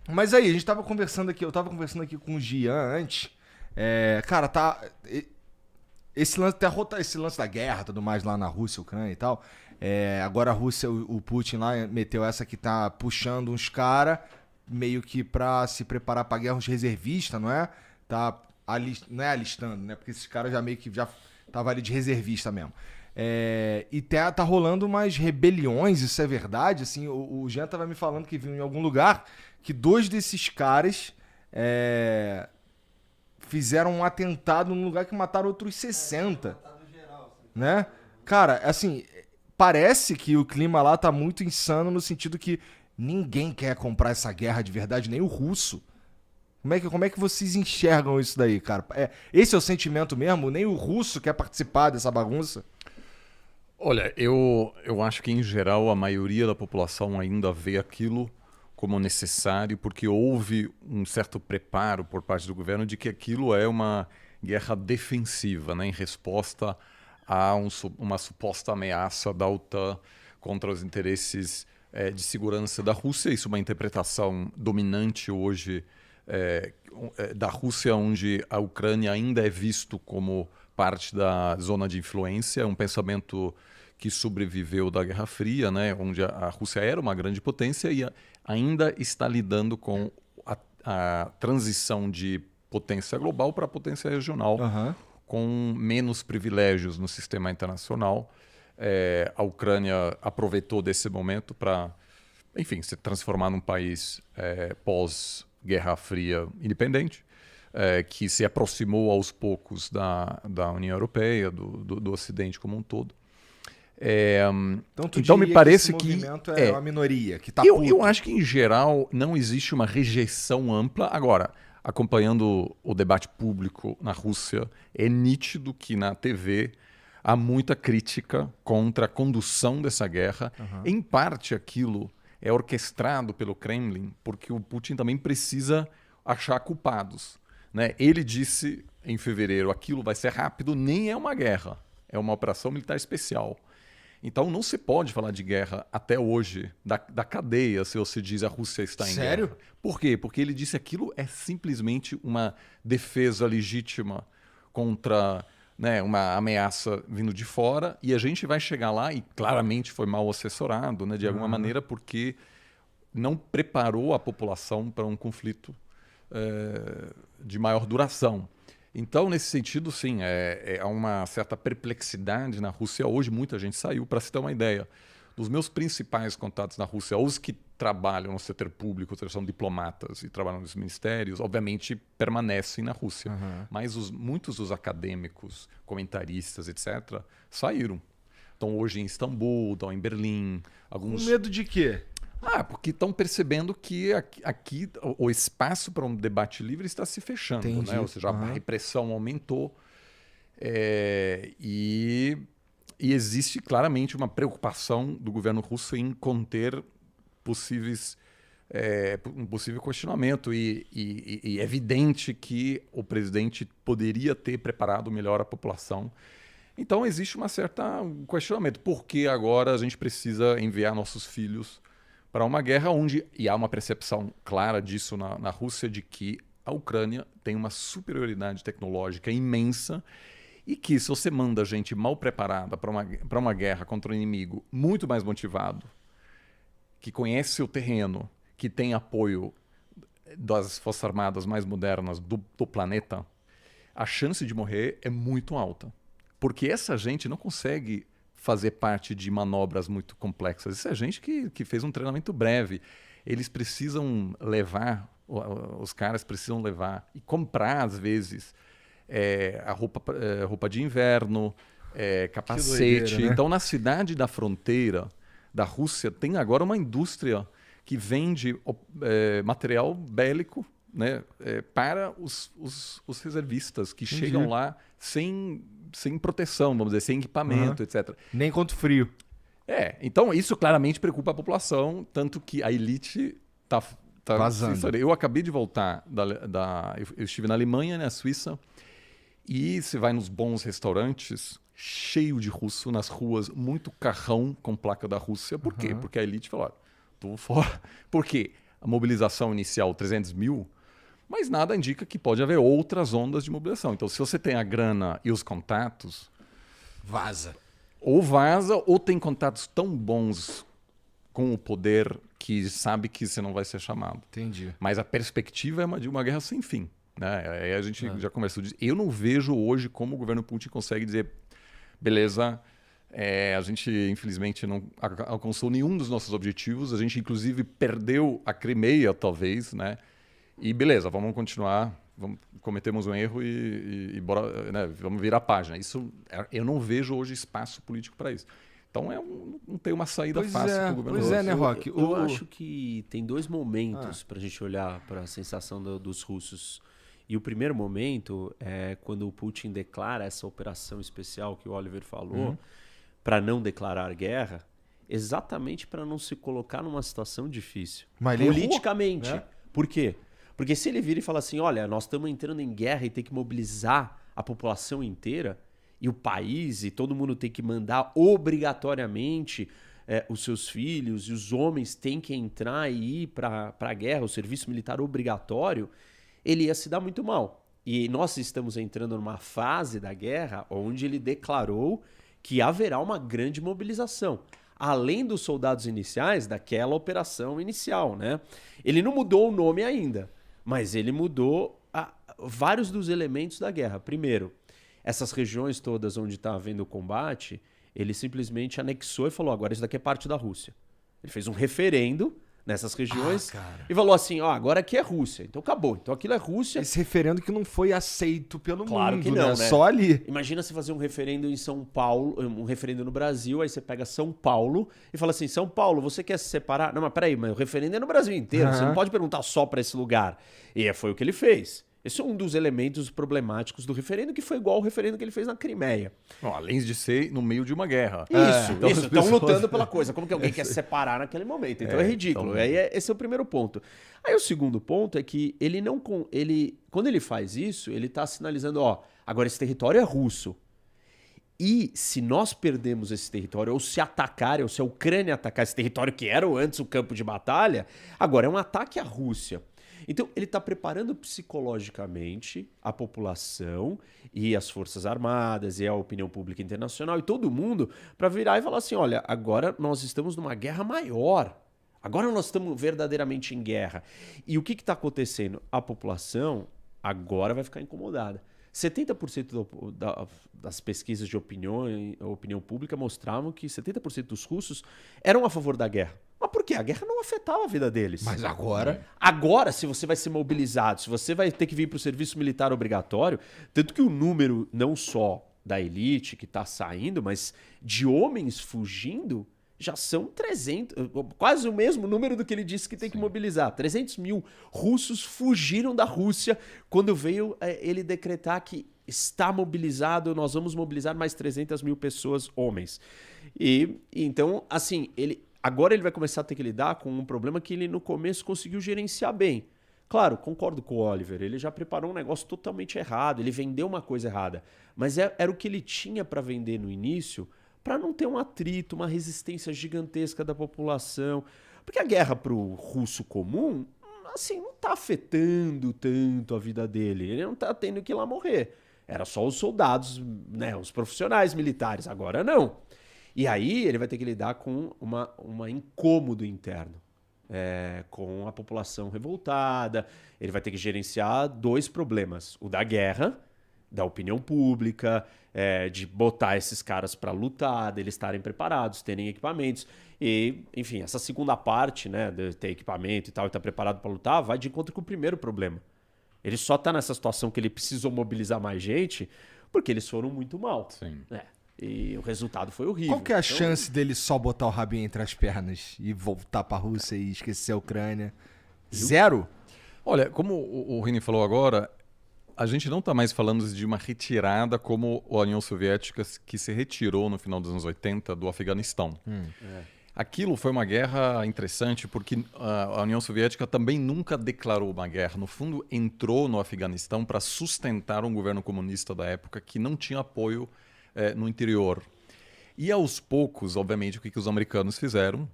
Mas aí, a gente tava conversando aqui, eu tava conversando aqui com o Gian antes. Cara, esse lance da guerra, tudo mais lá na Rússia, Ucrânia e tal. Agora a Rússia, o Putin lá meteu essa que tá puxando uns caras meio que pra se preparar pra guerra, uns reservistas, não é? Não é alistando, né? Porque esses caras já meio que já tava ali de reservista mesmo. E tá rolando umas rebeliões, isso é verdade? Assim, o Jean tava me falando que viu em algum lugar que dois desses caras é, fizeram um atentado num lugar que mataram outros 60, né? Cara, assim, parece que o clima lá tá muito insano no sentido que ninguém quer comprar essa guerra de verdade, nem o russo. Como é que vocês enxergam isso daí, cara? Esse é o sentimento mesmo? Nem o russo quer participar dessa bagunça? Olha, eu acho que em geral a maioria da população ainda vê aquilo como necessário, porque houve um certo preparo por parte do governo de que aquilo é uma guerra defensiva, né, em resposta a uma suposta ameaça da OTAN contra os interesses de segurança da Rússia. Isso é uma interpretação dominante hoje da Rússia, onde a Ucrânia ainda é visto como parte da zona de influência, é um pensamento que sobreviveu da Guerra Fria, né, onde a Rússia era uma grande potência e ainda está lidando com a transição de potência global para potência regional, Aham. com menos privilégios no sistema internacional. A Ucrânia aproveitou desse momento para, enfim, se transformar num país pós-Guerra Fria independente, que se aproximou aos poucos da União Europeia, do Ocidente como um todo. Então tu Então me diria que esse parece que movimento é uma minoria, que tá eu puto. acho que em geral não existe uma rejeição ampla. Agora, acompanhando o debate público na Rússia, é nítido que na TV há muita crítica contra a condução dessa guerra. Em parte aquilo é orquestrado pelo Kremlin, porque o Putin também precisa achar culpados, né? Ele disse em fevereiro, aquilo vai ser rápido, nem é uma guerra, é uma operação militar especial. Então não se pode falar de guerra até hoje, da cadeia, se você diz a Rússia está em Sério? guerra. Por quê? Porque ele disse aquilo é simplesmente uma defesa legítima contra, né, uma ameaça vindo de fora, e a gente vai chegar lá e claramente foi mal assessorado, né, de alguma maneira, porque não preparou a população para um conflito de maior duração. Então, nesse sentido, sim, há uma certa perplexidade na Rússia. Hoje, muita gente saiu. Para se ter uma ideia, dos meus principais contatos na Rússia, os que trabalham no setor público, são diplomatas e trabalham nos ministérios, obviamente permanecem na Rússia. Mas muitos dos acadêmicos, comentaristas, etc., saíram. Estão hoje em Istambul, estão em Berlim. Com Alguns medo de quê? porque estão percebendo que aqui o espaço para um debate livre está se fechando, né? Entendi. Ou seja, a Aham. repressão aumentou e existe claramente uma preocupação do governo russo em conter um possível questionamento e é evidente que o presidente poderia ter preparado melhor a população. Então existe um questionamento. Por que agora a gente precisa enviar nossos filhos para uma guerra onde, e há uma percepção clara disso na Rússia, de que a Ucrânia tem uma superioridade tecnológica imensa e que se você manda gente mal preparada para uma guerra contra um inimigo muito mais motivado, que conhece o terreno, que tem apoio das forças armadas mais modernas do planeta, a chance de morrer é muito alta. Porque essa gente não consegue fazer parte de manobras muito complexas. Isso é gente que fez um treinamento breve. Eles precisam levar, os caras precisam levar e comprar, às vezes, roupa de inverno, Que doideira, capacete. né? Então, na cidade da fronteira da Rússia, tem agora uma indústria que vende material bélico, né, para os reservistas que Entendi. chegam lá sem proteção, vamos dizer, sem Aham. equipamento, etc. Nem contra o frio. Então isso claramente preocupa a população, tanto que a elite está sem Vazando. história. Eu acabei de voltar eu estive na Alemanha, na Suíça, e você vai nos bons restaurantes, cheio de russo nas ruas, muito carrão com placa da Rússia. Por quê? Porque a elite falou, tô fora. Por quê? a mobilização inicial 300 mil, mas nada indica que pode haver outras ondas de mobilização. Então, se você tem a grana e os contatos... Vaza. Ou vaza, ou tem contatos tão bons com o poder que sabe que você não vai ser chamado. Entendi. Mas a perspectiva é de uma guerra sem fim. Né? Aí a gente já conversou disso. Eu não vejo hoje como o governo Putin consegue dizer, beleza, a gente infelizmente não alcançou nenhum dos nossos objetivos, a gente inclusive perdeu a Crimeia, talvez, né? E beleza, vamos continuar, cometemos um erro e bora, né? Vamos virar a página. Isso, eu não vejo hoje espaço político para isso. Então não tem uma saída fácil para o governo russo. Pois é, né, Rock? Eu acho que tem dois momentos para a gente olhar para a sensação dos russos. E o primeiro momento é quando o Putin declara essa operação especial que o Oliver falou, para não declarar guerra, exatamente para não se colocar numa situação difícil. Mas ele politicamente. errou, né? Por quê? Porque se ele vira e fala assim, olha, nós estamos entrando em guerra e tem que mobilizar a população inteira, e o país, e todo mundo tem que mandar obrigatoriamente os seus filhos, e os homens têm que entrar e ir para a guerra, o serviço militar obrigatório, ele ia se dar muito mal. E nós estamos entrando numa fase da guerra onde ele declarou que haverá uma grande mobilização, além dos soldados iniciais daquela operação inicial, né? Ele não mudou o nome ainda, mas ele mudou vários dos elementos da guerra. Primeiro, essas regiões todas onde está havendo combate, ele simplesmente anexou e falou, agora isso daqui é parte da Rússia. Ele fez um referendo nessas regiões e falou assim, agora aqui é Rússia, então acabou, então aquilo é Rússia. Esse referendo que não foi aceito pelo Claro mundo, que não, né? né? Só ali. Imagina você fazer um referendo em São Paulo, um referendo no Brasil, aí você pega São Paulo e fala assim, São Paulo, você quer se separar? Não, mas peraí, mas o referendo é no Brasil inteiro, você não pode perguntar só para esse lugar. E foi o que ele fez. Esse é um dos elementos problemáticos do referendo, que foi igual ao referendo que ele fez na Crimeia. Bom, além de ser no meio de uma guerra. Isso. Estão lutando pela coisa. Como que alguém quer se separar naquele momento? Então é ridículo. Então... Esse é o primeiro ponto. Aí o segundo ponto é que ele não... quando ele faz isso, ele está sinalizando, agora esse território é russo. E se nós perdemos esse território, ou se atacarem, ou se a Ucrânia atacar esse território que era antes o campo de batalha, agora é um ataque à Rússia. Então, ele está preparando psicologicamente a população e as Forças Armadas e a opinião pública internacional e todo mundo para virar e falar assim, olha, agora nós estamos numa guerra maior. Agora nós estamos verdadeiramente em guerra. E o que está acontecendo? A população agora vai ficar incomodada. 70% das pesquisas de opinião pública mostravam que 70% dos russos eram a favor da guerra. Mas por quê? A guerra não afetava a vida deles. Mas agora... Agora, se você vai ser mobilizado, se você vai ter que vir para o serviço militar obrigatório, tanto que o número não só da elite que está saindo, mas de homens fugindo, já são 300, quase o mesmo número do que ele disse que tem que mobilizar. 300 mil russos fugiram da Rússia quando veio ele decretar que está mobilizado, nós vamos mobilizar mais 300 mil pessoas, homens. E então, assim, agora ele vai começar a ter que lidar com um problema que ele no começo conseguiu gerenciar bem. Claro, concordo com o Oliver, ele já preparou um negócio totalmente errado, ele vendeu uma coisa errada, mas era o que ele tinha para vender no início, para não ter um atrito, uma resistência gigantesca da população. Porque a guerra para o russo comum, assim, não está afetando tanto a vida dele. Ele não está tendo que ir lá morrer. Era só os soldados, né, os profissionais militares. Agora não. E aí ele vai ter que lidar com uma incômodo interno. Com a população revoltada. Ele vai ter que gerenciar dois problemas. O da guerra, da opinião pública, de botar esses caras para lutar, deles estarem preparados, terem equipamentos. E, enfim, essa segunda parte, né, de ter equipamento e tal, e estar preparado para lutar, vai de encontro com o primeiro problema. Ele só está nessa situação que ele precisou mobilizar mais gente porque eles foram muito mal. Sim. E o resultado foi horrível. Qual que é a chance dele só botar o rabinho entre as pernas e voltar para a Rússia e esquecer a Ucrânia? Zero? Olha, como o Rini falou agora, a gente não está mais falando de uma retirada como a União Soviética que se retirou no final dos anos 80 do Afeganistão. Aquilo foi uma guerra interessante porque a União Soviética também nunca declarou uma guerra. No fundo, entrou no Afeganistão para sustentar um governo comunista da época que não tinha apoio no interior. E aos poucos, obviamente, o que os americanos fizeram?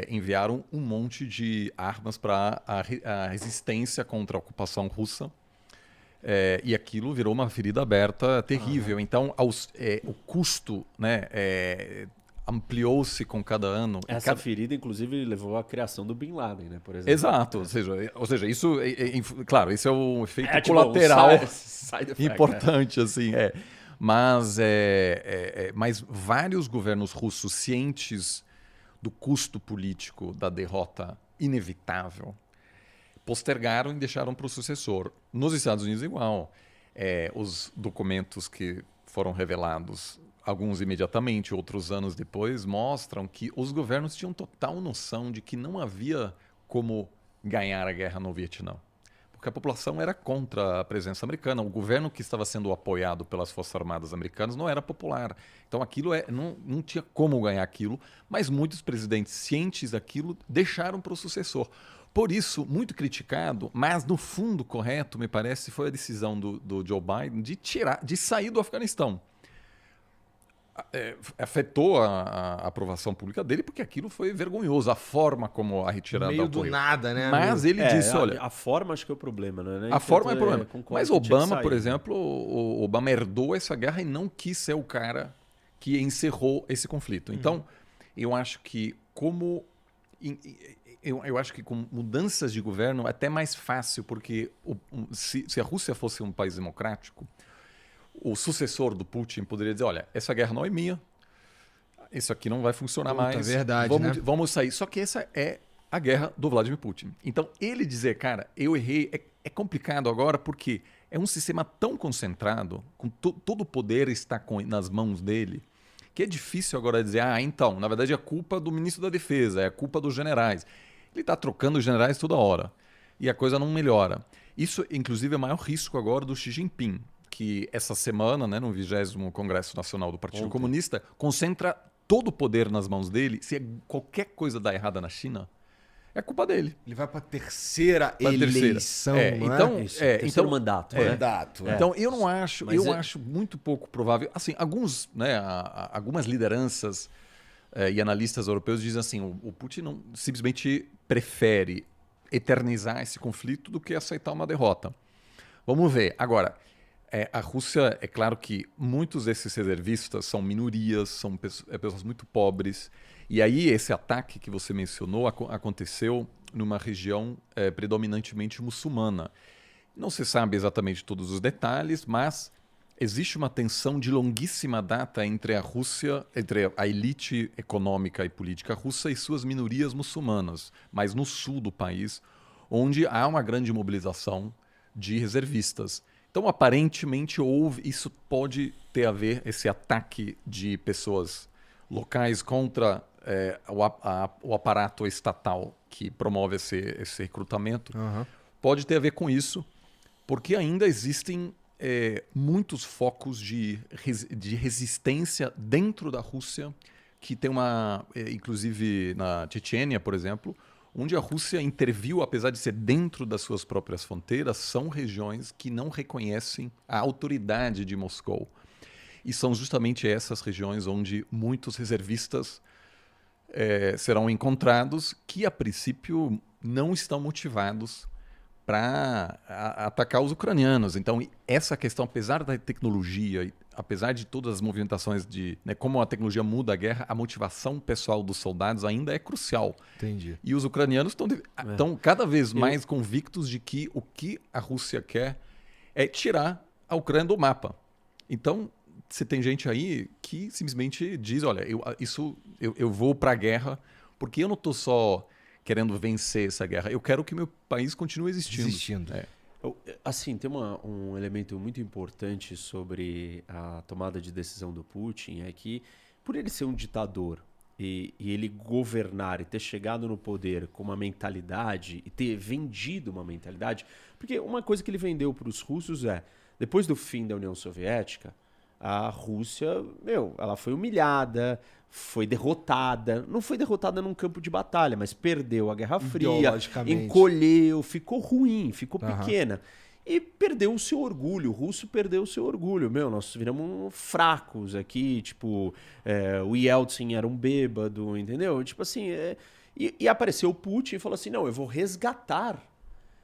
enviaram um monte de armas para a resistência contra a ocupação russa. E aquilo virou uma ferida aberta terrível. Então, o custo, né, ampliou-se com cada ano. Essa ferida, inclusive, levou à criação do Bin Laden, né, por exemplo. Exato. Ou seja isso, claro, isso é um efeito tipo, colateral side effect, importante, assim. Mas vários governos russos cientes do custo político da derrota inevitável postergaram e deixaram para o sucessor. Nos Estados Unidos, igual. Os documentos que foram revelados, alguns imediatamente, outros anos depois, mostram que os governos tinham total noção de que não havia como ganhar a guerra no Vietnã. Porque a população era contra a presença americana. O governo que estava sendo apoiado pelas Forças Armadas americanas não era popular. Então aquilo não tinha como ganhar aquilo, mas muitos presidentes cientes daquilo deixaram para o sucessor. Por isso, muito criticado, mas no fundo correto, me parece, foi a decisão do Joe Biden de sair do Afeganistão. Afetou a aprovação pública dele, porque aquilo foi vergonhoso, a forma como a retirada Meio ocorreu. do nada, né? Mas ele disse, olha... A forma acho que é o problema, né? A forma é o problema. Mas Obama, por sair, exemplo, o Obama herdou essa guerra e não quis ser o cara que encerrou esse conflito. Então, eu acho que eu acho que com mudanças de governo é até mais fácil, porque se a Rússia fosse um país democrático, o sucessor do Putin poderia dizer, olha, essa guerra não é minha, isso aqui não vai funcionar mais. Verdade, vamos sair. Só que essa é a guerra do Vladimir Putin. Então, ele dizer, cara, eu errei, é complicado agora porque é um sistema tão concentrado, com todo o poder está nas mãos dele, que é difícil agora dizer, então, na verdade é culpa do ministro da Defesa, é culpa dos generais. Ele está trocando os generais toda hora e a coisa não melhora. Isso, inclusive, é o maior risco agora do Xi Jinping, que essa semana, né, no 20º Congresso Nacional do Partido Comunista, concentra todo o poder nas mãos dele. Se qualquer coisa dá errada na China, é culpa dele. Ele vai para a terceira eleição, não é? Terceiro mandato. Né? Então, eu não acho, acho muito pouco provável. Assim, algumas lideranças e analistas europeus dizem assim, o Putin simplesmente prefere eternizar esse conflito do que aceitar uma derrota. Vamos ver. Agora, a Rússia, é claro que muitos desses reservistas são minorias, são pessoas muito pobres. E aí esse ataque que você mencionou aconteceu numa região predominantemente muçulmana. Não se sabe exatamente todos os detalhes, mas existe uma tensão de longuíssima data entre a Rússia, entre a elite econômica e política russa e suas minorias muçulmanas, mas no sul do país, onde há uma grande mobilização de reservistas. Então, aparentemente, isso pode ter a ver, esse ataque de pessoas locais contra o aparato estatal que promove esse recrutamento, pode ter a ver com isso, porque ainda existem muitos focos de resistência dentro da Rússia, que tem inclusive na Chechênia, por exemplo, onde a Rússia interviu, apesar de ser dentro das suas próprias fronteiras, são regiões que não reconhecem a autoridade de Moscou. E são justamente essas regiões onde muitos reservistas serão encontrados que, a princípio, não estão motivados para atacar os ucranianos. Então, essa questão, apesar da tecnologia, apesar de todas as movimentações como a tecnologia muda a guerra, a motivação pessoal dos soldados ainda é crucial. Entendi. E os ucranianos estão cada vez mais convictos de que o que a Rússia quer é tirar a Ucrânia do mapa. Então, você tem gente aí que simplesmente diz, olha, eu vou para a guerra porque eu não estou só querendo vencer essa guerra. Eu quero que meu país continue existindo. Assim, tem um elemento muito importante sobre a tomada de decisão do Putin, é que, por ele ser um ditador e ele governar e ter chegado no poder com uma mentalidade e ter vendido uma mentalidade, porque uma coisa que ele vendeu para os russos depois do fim da União Soviética, a Rússia, ela foi humilhada, foi derrotada. Não foi derrotada num campo de batalha, mas perdeu a Guerra Fria, encolheu, ficou ruim, ficou pequena. E perdeu o seu orgulho, o russo perdeu o seu orgulho. Nós viramos fracos aqui, tipo, o Yeltsin era um bêbado, entendeu? Tipo assim, E apareceu o Putin e falou assim, não, eu vou resgatar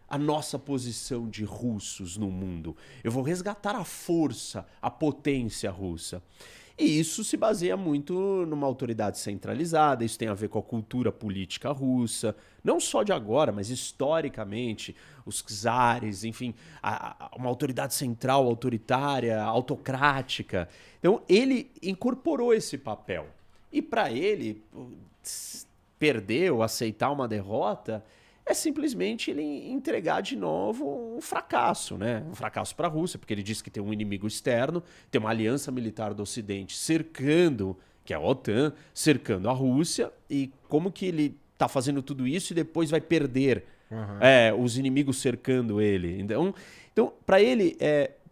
a nossa posição de russos no mundo. Eu vou resgatar a força, a potência russa. E isso se baseia muito numa autoridade centralizada, isso tem a ver com a cultura política russa, não só de agora, mas historicamente, os czares, enfim, uma autoridade central, autoritária, autocrática. Então ele incorporou esse papel. E para ele, perder ou aceitar uma derrota é simplesmente ele entregar de novo um fracasso, né? Um fracasso para a Rússia, porque ele diz que tem um inimigo externo, tem uma aliança militar do Ocidente cercando, que é a OTAN, cercando a Rússia, e como que ele está fazendo tudo isso e depois vai perder os inimigos cercando ele. Então para ele,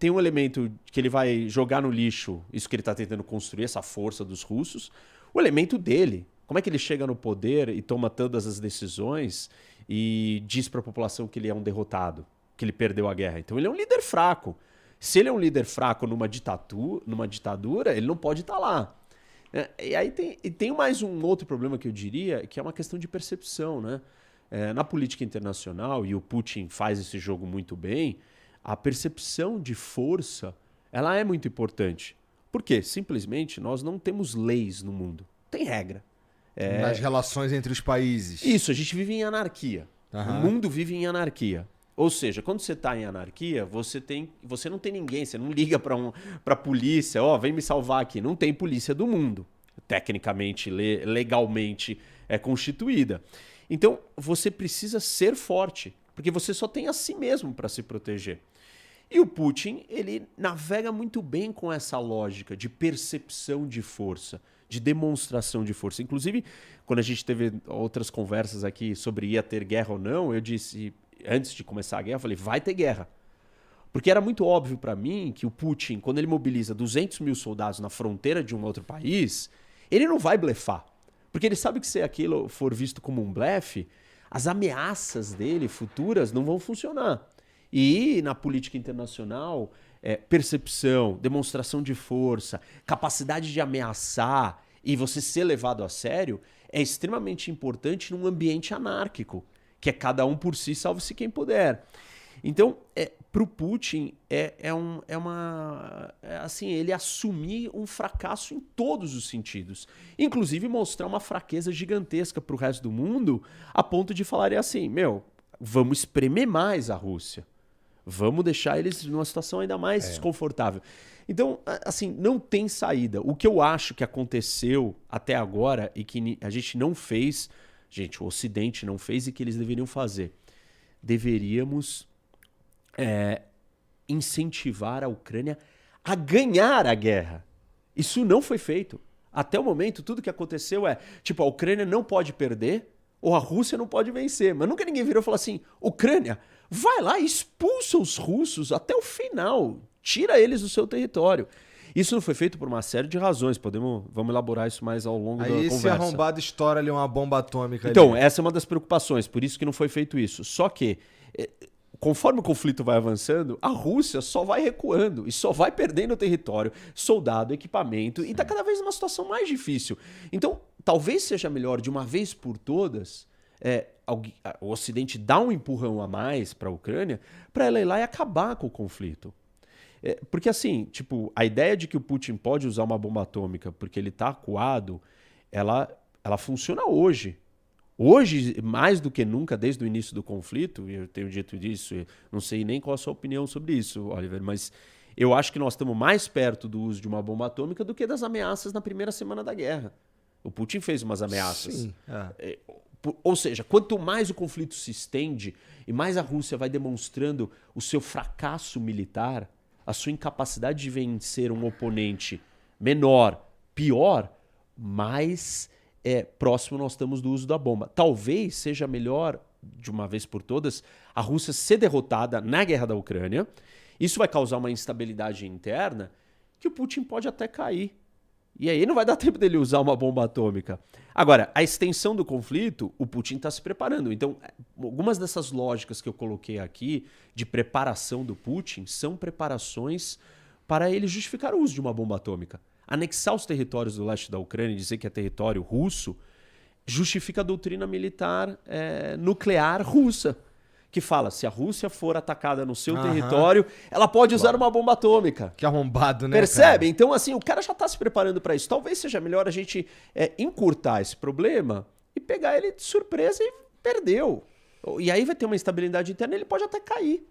tem um elemento que ele vai jogar no lixo, isso que ele está tentando construir, essa força dos russos, o elemento dele. Como é que ele chega no poder e toma todas as decisões e diz para a população que ele é um derrotado, que ele perdeu a guerra? Então ele é um líder fraco. Se ele é um líder fraco numa ditadura, ele não pode estar lá. E aí tem mais um outro problema que eu diria, que é uma questão de percepção, né? Na política internacional, e o Putin faz esse jogo muito bem, a percepção de força ela é muito importante. Por quê? Simplesmente nós não temos leis no mundo. Tem regra. Nas relações entre os países. Isso, a gente vive em anarquia. O mundo vive em anarquia. Ou seja, quando você está em anarquia, você não tem ninguém, você não liga para a polícia, vem me salvar aqui. Não tem polícia do mundo. Tecnicamente, legalmente é constituída. Então, você precisa ser forte, porque você só tem a si mesmo para se proteger. E o Putin, ele navega muito bem com essa lógica de percepção de força, de demonstração de força. Inclusive, quando a gente teve outras conversas aqui sobre ia ter guerra ou não, eu disse, antes de começar a guerra, eu falei, vai ter guerra. Porque era muito óbvio para mim que o Putin, quando ele mobiliza 200 mil soldados na fronteira de um outro país, ele não vai blefar. Porque ele sabe que se aquilo for visto como um blefe, as ameaças dele futuras não vão funcionar. E na política internacional, percepção, demonstração de força, capacidade de ameaçar e você ser levado a sério é extremamente importante num ambiente anárquico, que é cada um por si, salve-se quem puder. Então, para o Putin, assim, ele assumir um fracasso em todos os sentidos. Inclusive mostrar uma fraqueza gigantesca para o resto do mundo, a ponto de falarem assim, vamos espremer mais a Rússia. Vamos deixar eles numa situação ainda mais desconfortável. Então, assim, não tem saída. O que eu acho que aconteceu até agora e que a gente não fez, o Ocidente não fez e que eles deveriam fazer. Deveríamos incentivar a Ucrânia a ganhar a guerra. Isso não foi feito. Até o momento, tudo que aconteceu a Ucrânia não pode perder ou a Rússia não pode vencer. Mas nunca ninguém virou e falou assim, Ucrânia, vai lá e expulsa os russos até o final. Tira eles do seu território. Isso não foi feito por uma série de razões. Vamos elaborar isso mais ao longo da conversa. Aí esse arrombado estoura ali uma bomba atômica. Então, essa é uma das preocupações. Por isso que não foi feito isso. Só que, conforme o conflito vai avançando, a Rússia só vai recuando e só vai perdendo território, soldado, equipamento. E está cada vez numa situação mais difícil. Então, talvez seja melhor, de uma vez por todas, o Ocidente dar um empurrão a mais para a Ucrânia para ela ir lá e acabar com o conflito. Porque assim, a ideia de que o Putin pode usar uma bomba atômica porque ele está acuado, ela funciona hoje. Hoje, mais do que nunca, desde o início do conflito, e eu tenho dito isso, não sei nem qual a sua opinião sobre isso, Oliver, mas eu acho que nós estamos mais perto do uso de uma bomba atômica do que das ameaças na primeira semana da guerra. O Putin fez umas ameaças. Sim. Ou seja, quanto mais o conflito se estende e mais a Rússia vai demonstrando o seu fracasso militar, a sua incapacidade de vencer um oponente menor, pior, mais próximo nós estamos do uso da bomba. Talvez seja melhor, de uma vez por todas, a Rússia ser derrotada na guerra da Ucrânia. Isso vai causar uma instabilidade interna que o Putin pode até cair. E aí não vai dar tempo dele usar uma bomba atômica. Agora, a extensão do conflito, o Putin está se preparando. Então, algumas dessas lógicas que eu coloquei aqui de preparação do Putin são preparações para ele justificar o uso de uma bomba atômica. Anexar os territórios do leste da Ucrânia e dizer que é território russo justifica a doutrina militar nuclear russa, que fala, se a Rússia for atacada no seu território, ela pode usar uma bomba atômica. Que arrombado, né? Percebe? Cara? Então, assim, o cara já está se preparando para isso. Talvez seja melhor a gente encurtar esse problema e pegar ele de surpresa e perdeu. E aí vai ter uma instabilidade interna e ele pode até cair.